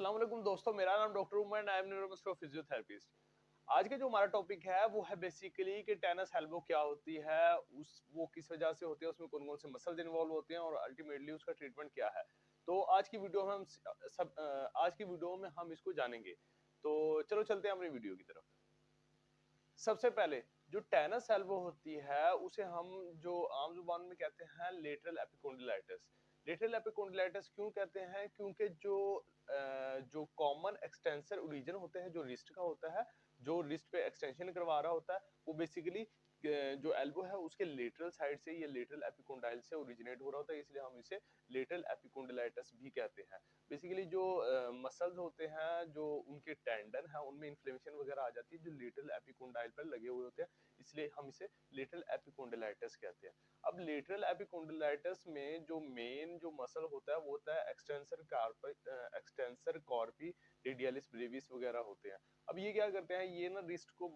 अस्सलाम वालेकुम दोस्तों, मेरा नाम doctor Umar and I am neuromuscular physiotherapist. आज के जो हमारा टॉपिक है वो है बेसिकली कि टेनिस एल्बो क्या होती है, उस वो किस वजह से होती है, उसमें कौन-कौन से मसल्स इन्वॉल्व होते हैं और अल्टीमेटली उसका ट्रीटमेंट क्या है। तो आज की वीडियो में आज की वीडियो में हम इसको जानेंगे। तो चलो चलते हैं अपनी वीडियो की तरफ। सबसे पहले जो टेनिस एल्बो होती है उसे हम जो आम जुबान में कहते हैं लेटरल एपिकोंडिलाइटिस। लेटरल एपिकोंडिलाइटिस क्यों कहते हैं? क्योंकि जो कॉमन एक्सटेंसर ओरिजिन होते हैं, जो रिस्ट का होता है, जो रिस्ट पे एक्सटेंशन करवा रहा होता है, वो बेसिकली जो एल्बो है उसके लेटरल साइड से, ये लेटरल एपिकोंडाइल से ओरिजिनेट हो रहा होता है, इसलिए हम इसे लेटरल एपिकोंडिलाइटिस भी कहते हैं। बेसिकली जो मसल्स होते हैं, जो उनके टेंडन है, उनमें इन्फ्लेमेशन वगैरह आ जाती है जो लेटरल एपिकोंडाइल पर लगे हुए होते हैं, इसलिए हम इसे लेटरल एपिकोंडिलाइटिस कहते हैं। अब लेटरल एपिकोंडिलाइटिस में जो मेन जो मसल होता है वो होता है एक्सटेंसर कॉर्पी रेडियलिस ब्रेविस वगैरह होते हैं। अब ये क्या करते हैं, ये ना रिस्ट को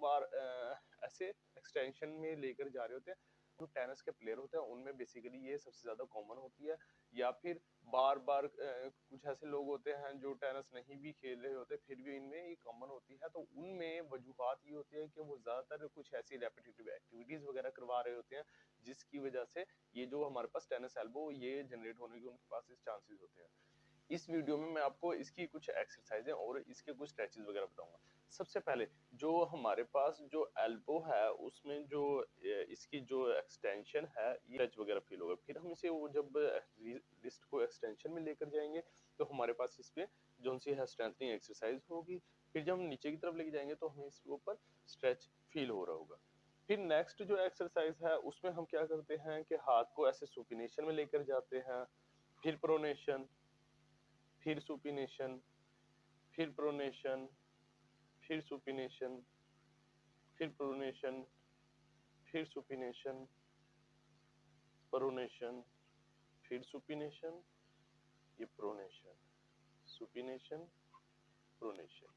ऐसे एक्सटेंशन में लेकर जा रहे होते हैं। जो टेनिस के प्लेयर होते हैं उनमें बेसिकली ये सबसे ज्यादा कॉमन होती है, या फिर बार बार कुछ ऐसे लोग होते हैं जो टेनिस नहीं भी खेल रहे होते फिर भी इनमें ये कॉमन होती है। तो उनमें वजूहात ये होती है कि वो ज्यादातर कुछ ऐसी रेपिटेटिव एक्टिविटीज वगैरह करवा रहे होते हैं, जिसकी वजह से ये जो हमारे पास टेनिस एल्बो ये जनरेट होने के उनके पास इस चांसेस होते हैं। इस वीडियो में मैं आपको इसकी कुछ एक्सरसाइजें और इसके कुछ स्ट्रेचेस वगैरह बताऊंगा। सबसे पहले जो हमारे पास जो एल्बो है उसमें जो इसकी जो एक्सटेंशन है ये टच वगैरह फील होगा। फिर हम इसे वो जब रिस्ट को एक्सटेंशन में लेकर जाएंगे तो हमारे पास इस पे जो सी है स्ट्रेंथनिंग एक्सरसाइज होगी। फिर जब हम नीचे की तरफ लेके जाएंगे तो हमें इसके ऊपर स्ट्रेच फील हो रहा होगा। फिर नेक्स्ट जो एक्सरसाइज है उसमें हम क्या करते हैं कि हाथ को ऐसे सुपिनेशन में लेकर जाते हैं, फिर प्रोनेशन, फिर सुपिनेशन, फिर प्रोनेशन, फिर सुपिनेशन, फिर प्रोनेशन, फिर सुपिनेशन, प्रोनेशन, फिर सुपिनेशन, ये प्रोनेशन, सुपिनेशन, प्रोनेशन।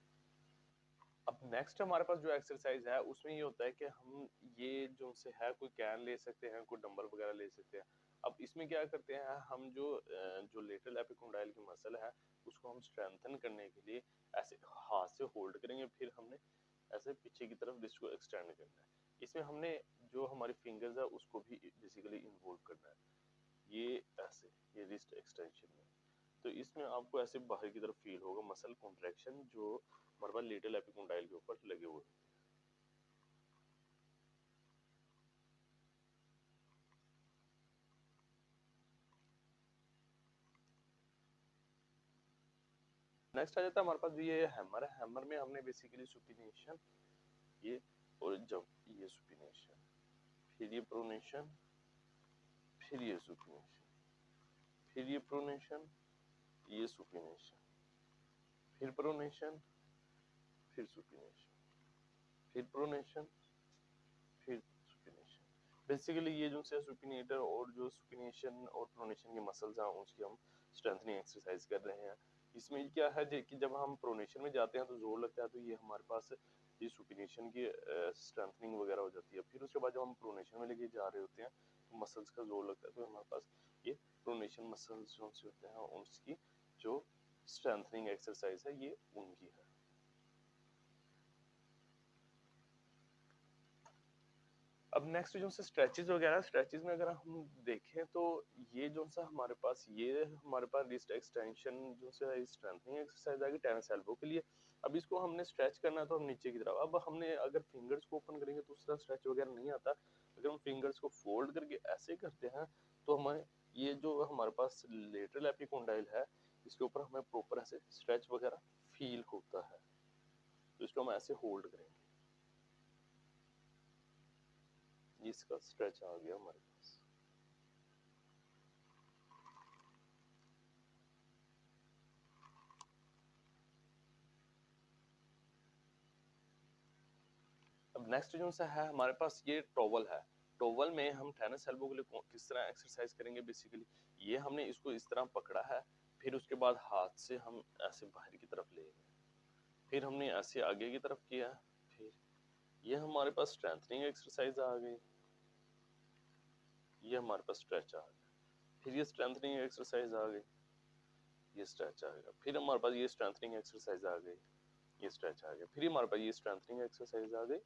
अब नेक्स्ट हमारे पास जो एक्सरसाइज है उसमें ये होता है कि हम ये जो से है कोई कैन ले सकते हैं, कोई डंबल वगैरह ले सकते हैं। अब इसमें क्या करते हैं हम जो लेटरल एपिकोंडाइल की मसल है उसको हम स्ट्रेंथन करने के लिए ऐसे हाथ से होल्ड करेंगे, फिर हमने ऐसे पीछे की तरफ रिस्ट को एक्सटेंड करना है। इसमें हमने जो हमारी फिंगर्स है उसको भी बेसिकली इन्वॉल्व करना है, ये ऐसे, ये रिस्ट एक्सटेंशन में। तो इसमें आपको ऐसे बाहर की तरफ फील होगा मसल कॉन्ट्रैक्शन जो हमारे पास लेटरल एपिकोंडाइल के ऊपर लगे हुए। नेक्स्ट आ जाता है हमारे पास जो ये हैमर है, हैमर में हमने बेसिकली सुपिनेशन, ये, और जब ये सुपिनेशन, फिर ये प्रोनेशन, फिर ये सुपिनेशन, फिर ये प्रोनेशन, ये सुपिनेशन, फिर प्रोनेशन, फिर सुपिनेशन, फिर प्रोनेशन, फिर सुपिनेशन। बेसिकली ये जो है सुपिनेटर और जो सुपिनेशन और प्रोनेशन की मसल्स हैं उसकी हम स्ट्रेंथनिंग एक्सरसाइज कर रहे हैं। इसमें क्या है कि जब हम प्रोनेशन में जाते हैं तो जोर लगता है, तो ये हमारे पास ये सुपिनेशन की स्ट्रेंथनिंग वगैरह हो जाती है। फिर उसके बाद जब हम प्रोनेशन में लेके जा रहे होते हैं तो मसल्स का जोर लगता है, तो हमारे पास ये प्रोनेशन मसल्स जो होते हैं उसकी जो स्ट्रेंथनिंग एक्सरसाइज है ये उनकी है। अब नेक्स्ट जो से स्ट्रेचेस वगैरह, स्ट्रेचेस में अगर हम देखें तो ये जो सा हमारे पास रिस्ट एक्सटेंशन जो है स्ट्रेंथनिंग एक्सरसाइज आएगी टेनिस एल्बो के लिए। अब इसको हमने स्ट्रेच करना है तो हम नीचे की तरफ, अब हमने अगर फिंगर्स को ओपन करेंगे तो उसका स्ट्रेच वगैरह नहीं आता। अगर हम फिंगर्स को फोल्ड करके ऐसे करते हैं तो हमें ये जो हमारे पास लेटरल एपिकोंडाइल है इसके ऊपर हमें प्रॉपर ऐसे स्ट्रेच वगैरह फील होता है। तो इसको हम ऐसे होल्ड करेंगे, इसका स्ट्रेच आ गया हमारे पास। अब नेक्स्ट जो सा है हमारे पास ये टॉवल है। टॉवल में हम टेनिस एल्बो के लिए किस तरह एक्सरसाइज करेंगे, बेसिकली ये हमने इसको इस तरह पकड़ा है, फिर उसके बाद हाथ से हम ऐसे बाहर की तरफ ले गए, फिर हमने ऐसे आगे की तरफ किया, फिर ये हमारे पास स्ट्रेंथनिंग एक्सरसाइज आ गई, ये हमारे पास स्ट्रेच आ गया, फिर ये स्ट्रेंथनिंग एक्सरसाइज आ गई, ये स्ट्रेच आ गया, फिर हमारे पास ये स्ट्रेंथनिंग एक्सरसाइज आ गई, ये स्ट्रेच आ गया, फिर हमारे पास ये स्ट्रेंथनिंग एक्सरसाइज आ गई,